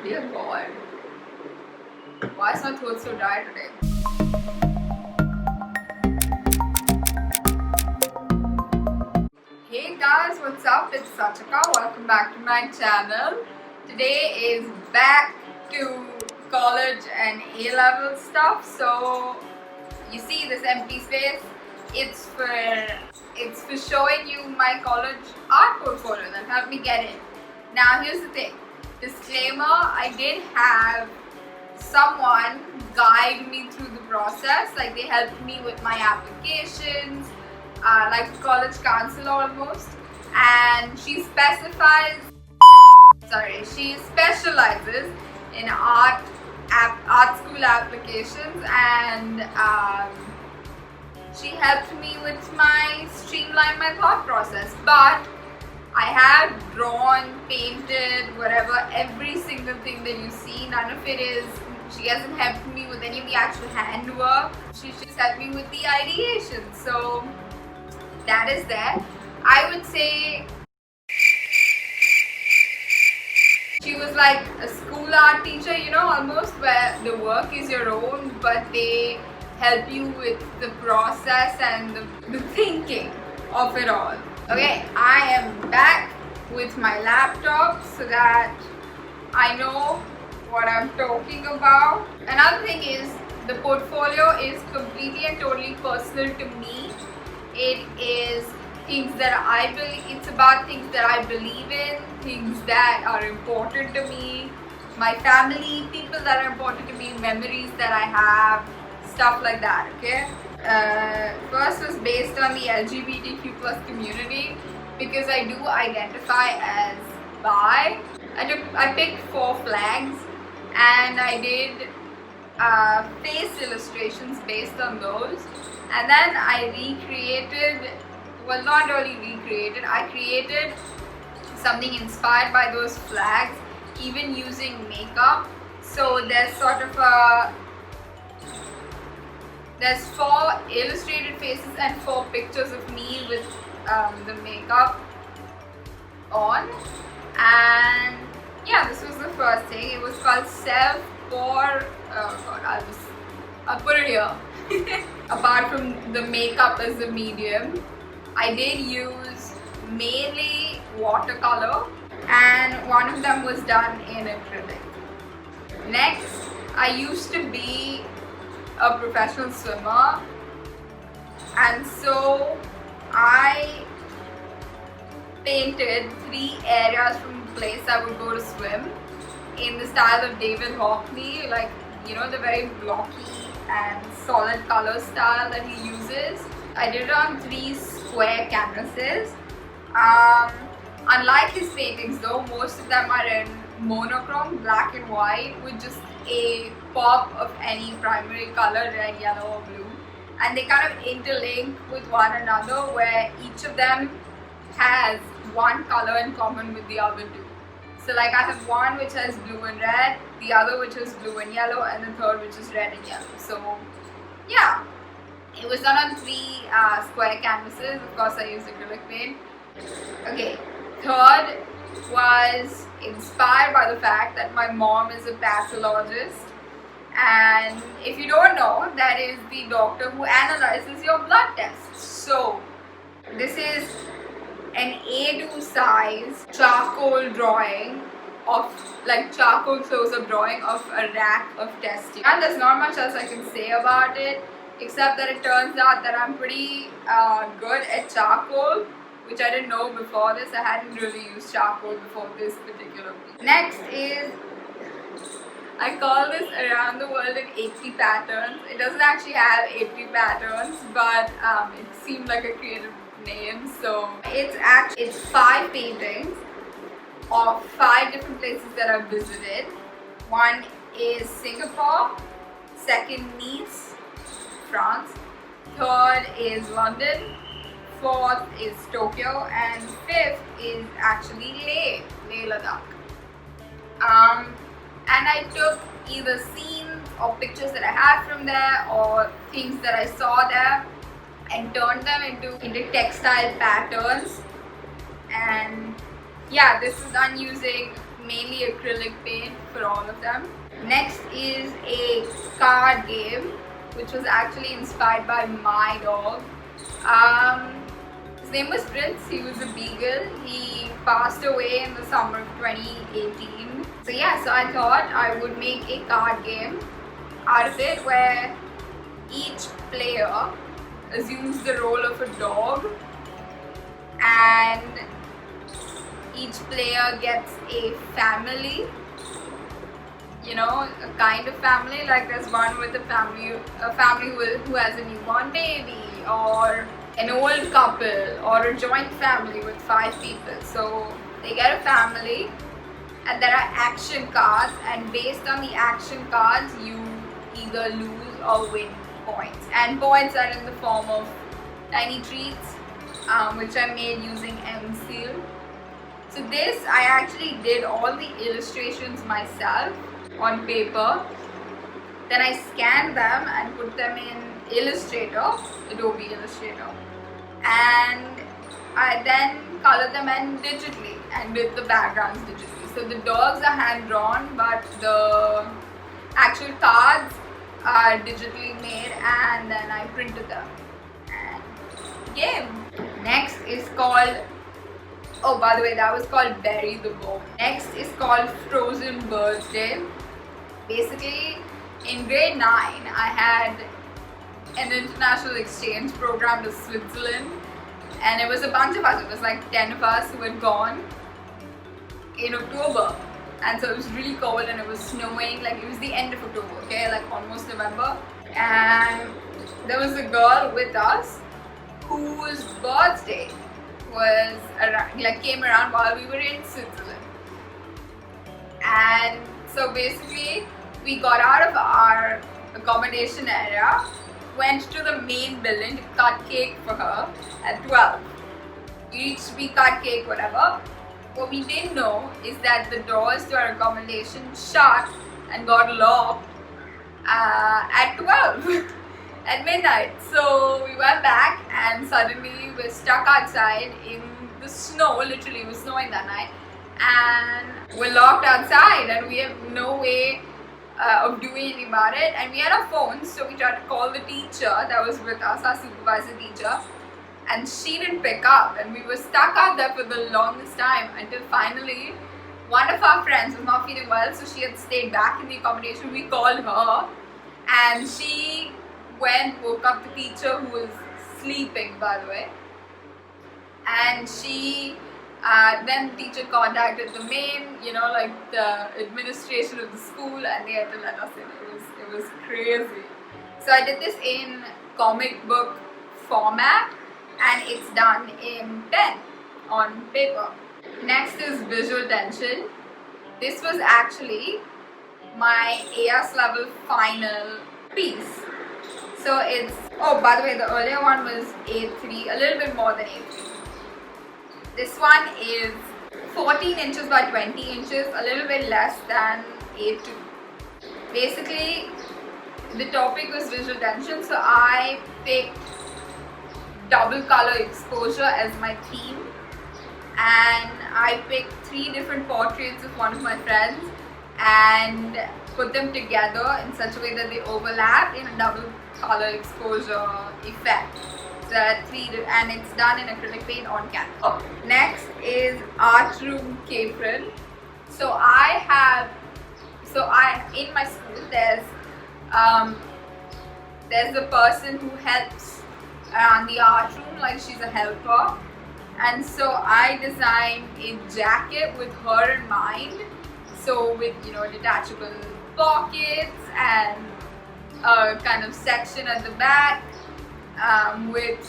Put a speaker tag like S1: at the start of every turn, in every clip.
S1: Dear God, why is my throat so dry today? Hey guys, what's up? It's Sachika. Welcome back to my channel. Today is back to college and A-level stuff. So you see this empty space? It's for showing you my college art portfolio that helped me get in. Now here's the thing. Disclaimer, I did have someone guide me through the process. Like they helped me with my applications, like college counsel almost. And she specializes in art school applications, and she helped me with streamline my thought process. But I have drawn, painted, whatever, every single thing that you see. None of it is, she hasn't helped me with any of the actual handwork. She just helped me with the ideation. So that is there. I would say she was like a school art teacher, almost, where the work is your own, but they help you with the process and the thinking of it all. Okay, I am back with my laptop so that I know what I'm talking about. Another thing is, the portfolio is completely and totally personal to me. It is things that it's about things that I believe in, things that are important to me, my family, people that are important to me, memories that I have, stuff like that, okay? First was based on the LGBTQ plus community, because I do identify as bi. I picked 4 flags and I did face illustrations based on those, and then I recreated, well, not really recreated, I created something inspired by those flags, even using makeup. So there's sort of there's 4 illustrated faces and 4 pictures of me with the makeup on. And yeah, this was the first thing. It was called Self-Pour. Oh god, I'll put it here. Apart from the makeup as the medium, I did use mainly watercolor, and one of them was done in acrylic. Next, I used to be a professional swimmer, and so I painted 3 areas from the place I would go to swim in the style of David Hockney, like, the very blocky and solid color style that he uses. I did it on 3 square canvases. Unlike his paintings though, most of them are in monochrome, black and white, with just a pop of any primary color, red, yellow or blue, and they kind of interlink with one another, where each of them has one color in common with the other 2. So like I have one which has blue and red, the other which is blue and yellow, and the third which is red and yellow. So yeah, it was done on 3 square canvases. Of course I used acrylic paint. Okay, third was inspired by the fact that my mom is a pathologist, and if you don't know, that is the doctor who analyzes your blood tests. So this is an A2 size charcoal drawing of, like, charcoal close-up drawing of a rack of testing, and there's not much else I can say about it, except that it turns out that I'm pretty good at charcoal, which I didn't know before this. I hadn't really used charcoal before this particular piece. Next is, I call this Around the World in 80 Patterns. It doesn't actually have 80 patterns, but it seemed like a creative name. So it's 5 paintings of 5 different places that I've visited. One is Singapore, second Nice, France, third is London, 4th is Tokyo, and 5th is actually Leh Ladakh. And I took either scenes or pictures that I had from there, or things that I saw there, and turned them into textile patterns. And yeah, this is done using mainly acrylic paint for all of them. Next is a card game, which was actually inspired by my dog. His name was Prince. He was a beagle. He passed away in the summer of 2018. So yeah, so I thought I would make a card game out of it where each player assumes the role of a dog, and each player gets a family, you know, a kind of family. Like there's one with a family who has a newborn baby, or an old couple, or a joint family with 5 people. So they get a family, and there are action cards, and based on the action cards you either lose or win points, and points are in the form of tiny treats, which I made using M-Seal. So this, I actually did all the illustrations myself on paper. Then I scanned them and put them in Illustrator, Adobe Illustrator, and I then colored them in digitally and did the backgrounds digitally. So the dogs are hand drawn, but the actual cards are digitally made, and then I printed them. And game. Next is called, oh by the way, that was called Bury the Bone. Next is called Frozen Birthday. Basically, in grade 9 I had an international exchange program to Switzerland, and it was a bunch of us. It was like 10 of us who had gone in October, and so it was really cold and it was snowing. Like it was the end of October, okay, like almost November, and there was a girl with us whose birthday was around, like came around while we were in Switzerland. And so basically we got out of our accommodation area, went to the main building to cut cake for her at 12. We cut cake, whatever. What we didn't know is that the doors to our accommodation shut and got locked at 12 at midnight. So we went back, and suddenly we're stuck outside in the snow. Literally, it was snowing that night, and we're locked outside, and we have no way of doing anything about it. And we had our phones, so we tried to call the teacher that was with us, our supervisor teacher, and she didn't pick up, and we were stuck out there for the longest time until finally one of our friends was not feeling well, so she had stayed back in the accommodation. We called her, and she woke up the teacher, who was sleeping by the way, and she then the teacher contacted the main, you know, like the administration of the school, and they had to let us in. It was crazy. So I did this in comic book format, and it's done in pen on paper. Next is Visual Tension. This was actually my AS level final piece. So it's, oh by the way, the earlier one was A3, a little bit more than A3. This one is 14 inches by 20 inches, a little bit less than A2. Basically, the topic was visual tension, so I picked double color exposure as my theme, and I picked 3 different portraits of one of my friends and put them together in such a way that they overlap in a double color exposure effect. So and it's done in acrylic paint on canvas. Next is Art Room Capron. So in my school there's a person who helps around the art room, like she's a helper, and so I designed a jacket with her in mind. So with, you know, detachable pockets and a kind of section at the back, with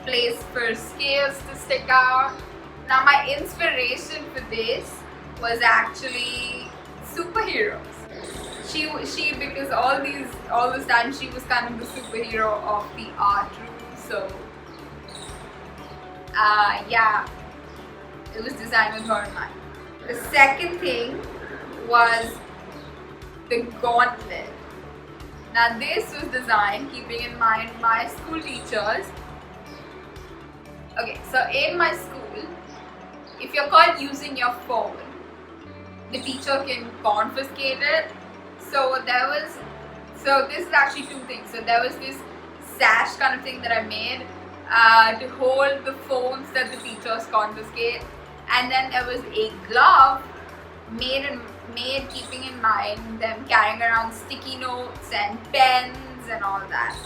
S1: place for scales to stick out. Now my inspiration for this was actually superheroes. She because all this time she was kind of the superhero of the art room. So yeah, it was designed with her in mind. The second thing was the gauntlet. Now this was designed keeping in mind my school teachers. Okay, so in my school, if you're caught using your phone the teacher can confiscate it. So this is actually two things. So there was this sash kind of thing that I made to hold the phones that the teachers confiscate, and then there was a glove made keeping in mind them carrying around sticky notes and pens and all that.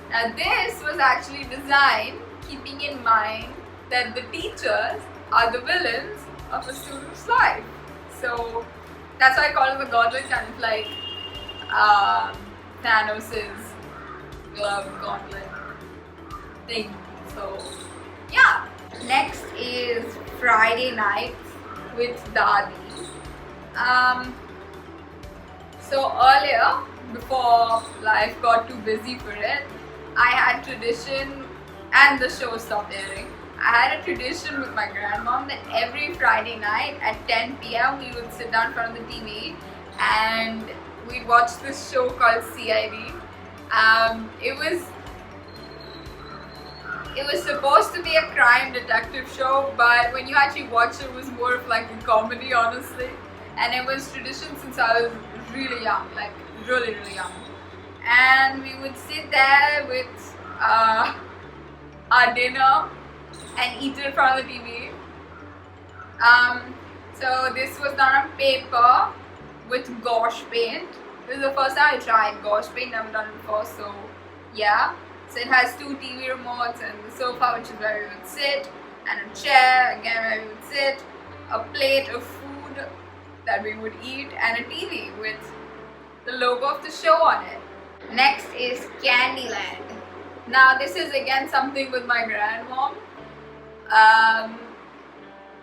S1: Now this was actually designed keeping in mind that the teachers are the villains of a student's life. So that's why I call it the gauntlet, kind of like Thanos's glove gauntlet thing. So yeah. Next is Friday nights with Dadi. So earlier, before life got too busy for it, I had tradition, and the show stopped airing. I had a tradition with my grandmom that every Friday night at 10 p.m. we would sit down in front of the TV and we'd watch this show called CID. It was supposed to be a crime detective show, but when you actually watch it, it was more of like a comedy, honestly. And it was tradition since I was really young, like really, really young. And we would sit there with our dinner and eat it in front of the TV. So this was done on paper with gouache paint. This is the first time I tried gouache paint, never done it before, so yeah. So it has two TV remotes and the sofa, which is where we would sit, and a chair, again where we would sit, a plate of food that we would eat, and a TV with the logo of the show on it. Next is Candyland. Now this is again something with my grandmom.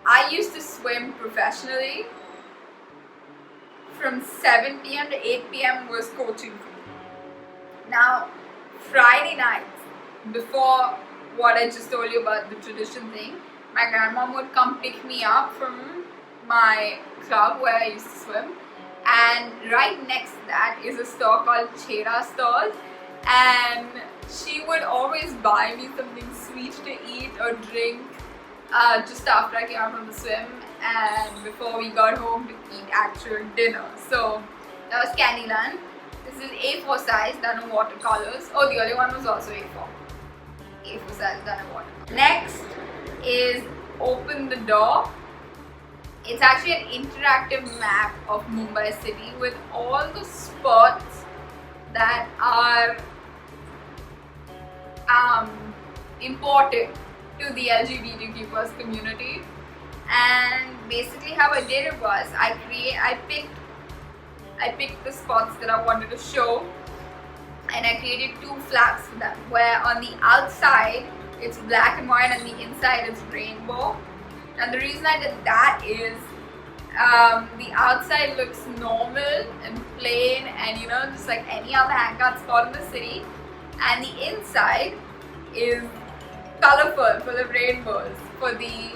S1: I used to swim professionally. From 7 p.m. to 8 p.m. was coaching for me. Now, Friday nights, before what I just told you about the tradition thing, my grandmom would come pick me up from my club where I used to swim, and right next to that is a store called Chera Stores, and she would always buy me something sweet to eat or drink just after I came out from the swim and before we got home to eat actual dinner. So that was Candyland. This is A4 size, done in watercolors. Oh, the other one was also A4. A4 size, done in watercolors. Next is Open the Door. It's actually an interactive map of Mumbai city with all the spots that are important to the LGBTQ plus community. And basically how I did it was I picked the spots that I wanted to show, and I created two flags for them, where on the outside it's black and white and the inside is rainbow. And the reason I did that is the outside looks normal and plain and just like any other hangout spot in the city, and the inside is colorful, full of rainbows for the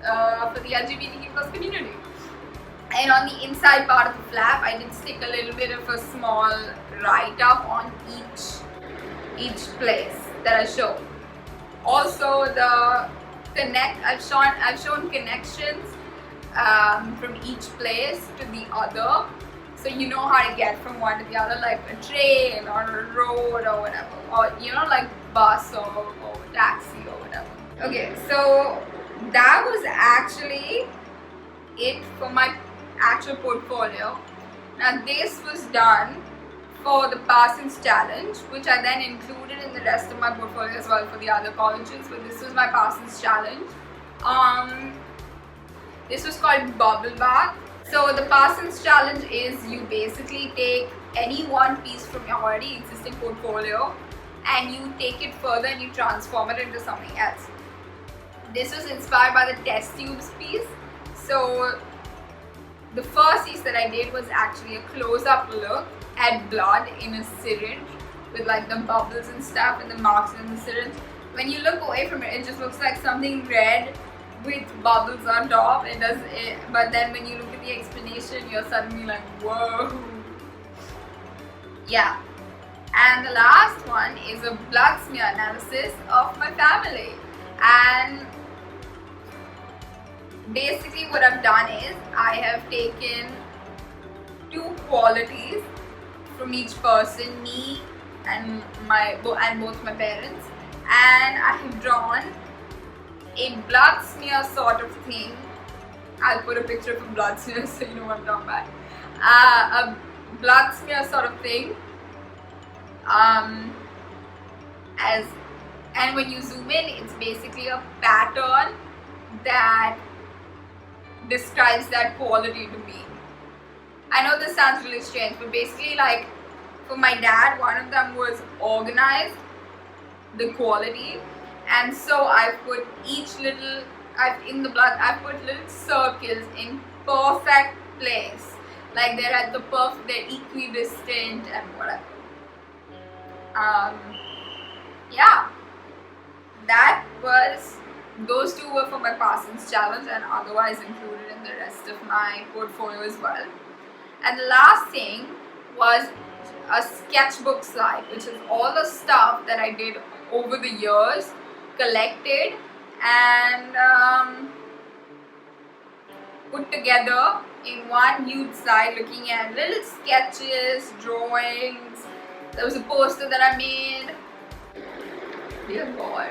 S1: LGBTQ plus community. And on the inside part of the flap, I did stick a little bit of a small write-up on each place that I show. Also, I've shown connections from each place to the other, so you know how to get from one to the other, like a train or a road or whatever, or like bus or taxi or whatever. Okay, so that was actually it for my actual portfolio. Now this was done for the Parsons Challenge, which I then included in the rest of my portfolio as well for the other colleges, but this was my Parsons Challenge. This was called Bubble Bath. So the Parsons Challenge is you basically take any one piece from your already existing portfolio and you take it further and you transform it into something else. This was inspired by the test tubes piece. So the first piece that I did was actually a close-up look at blood in a syringe with like the bubbles and stuff and the marks in the syringe. When you look away from it, it just looks like something red with bubbles on top. But then when you look at the explanation, you're suddenly like, whoa. Yeah. And the last one is a blood smear analysis of my family. And basically what I've done is I have taken two qualities from each person, me and both my parents, and I have drawn a blood smear sort of thing. I'll put a picture of a blood smear so you know what I'm talking about. A blood smear sort of thing. As and when you zoom in, it's basically a pattern that describes that quality to me. I know this sounds really strange, but basically, like for my dad, one of them was organized, the quality, and so I've put I've put little circles in perfect place, like they're at the they're equidistant and whatever. Yeah, those two were for my Parsons challenge and otherwise included in the rest of my portfolio as well. And the last thing was a sketchbook slide, which is all the stuff that I did over the years, collected and put together in one huge slide, looking at little sketches, drawings. There was a poster that I made. Dear God,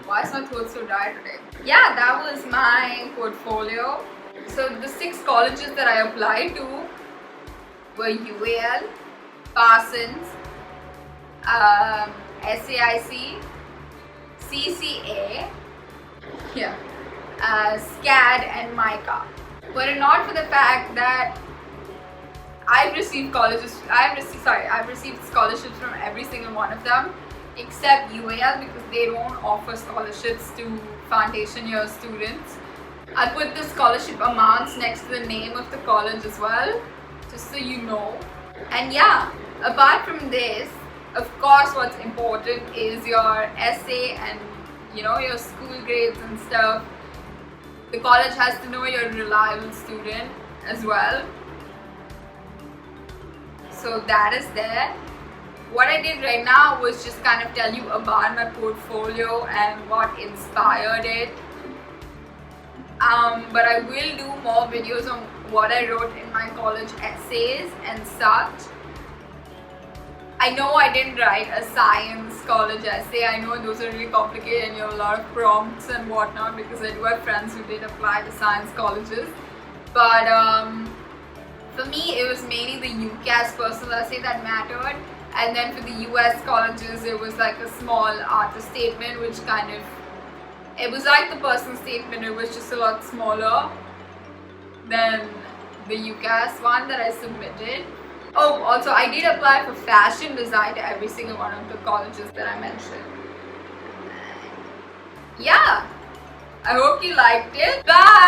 S1: why is my throat so dry today? Yeah, that was my portfolio. So the 6 colleges that I applied to were UAL, Parsons, SAIC, CCA, SCAD and MICA. Were it not for the fact that I've received scholarships from every single one of them except UAL, because they don't offer scholarships to foundation year students. I put the scholarship amounts next to the name of the college as well, just so you know. And yeah, apart from this, of course what's important is your essay and your school grades and stuff. The college has to know you're a reliable student as well. So that is there. What I did right now was just kind of tell you about my portfolio and what inspired it. But I will do more videos on what I wrote in my college essays and such. I know I didn't write a science college essay. I know those are really complicated and you have a lot of prompts and whatnot, because I do have friends who did apply to science colleges. But for me, it was mainly the UCAS personal essay that mattered. And then for the US colleges, it was like a small artist statement, which it was like the personal statement, it was just a lot smaller than the UCAS one that I submitted. Oh, also I did apply for fashion design at every single one of the colleges that I mentioned. Yeah, I hope you liked it. Bye!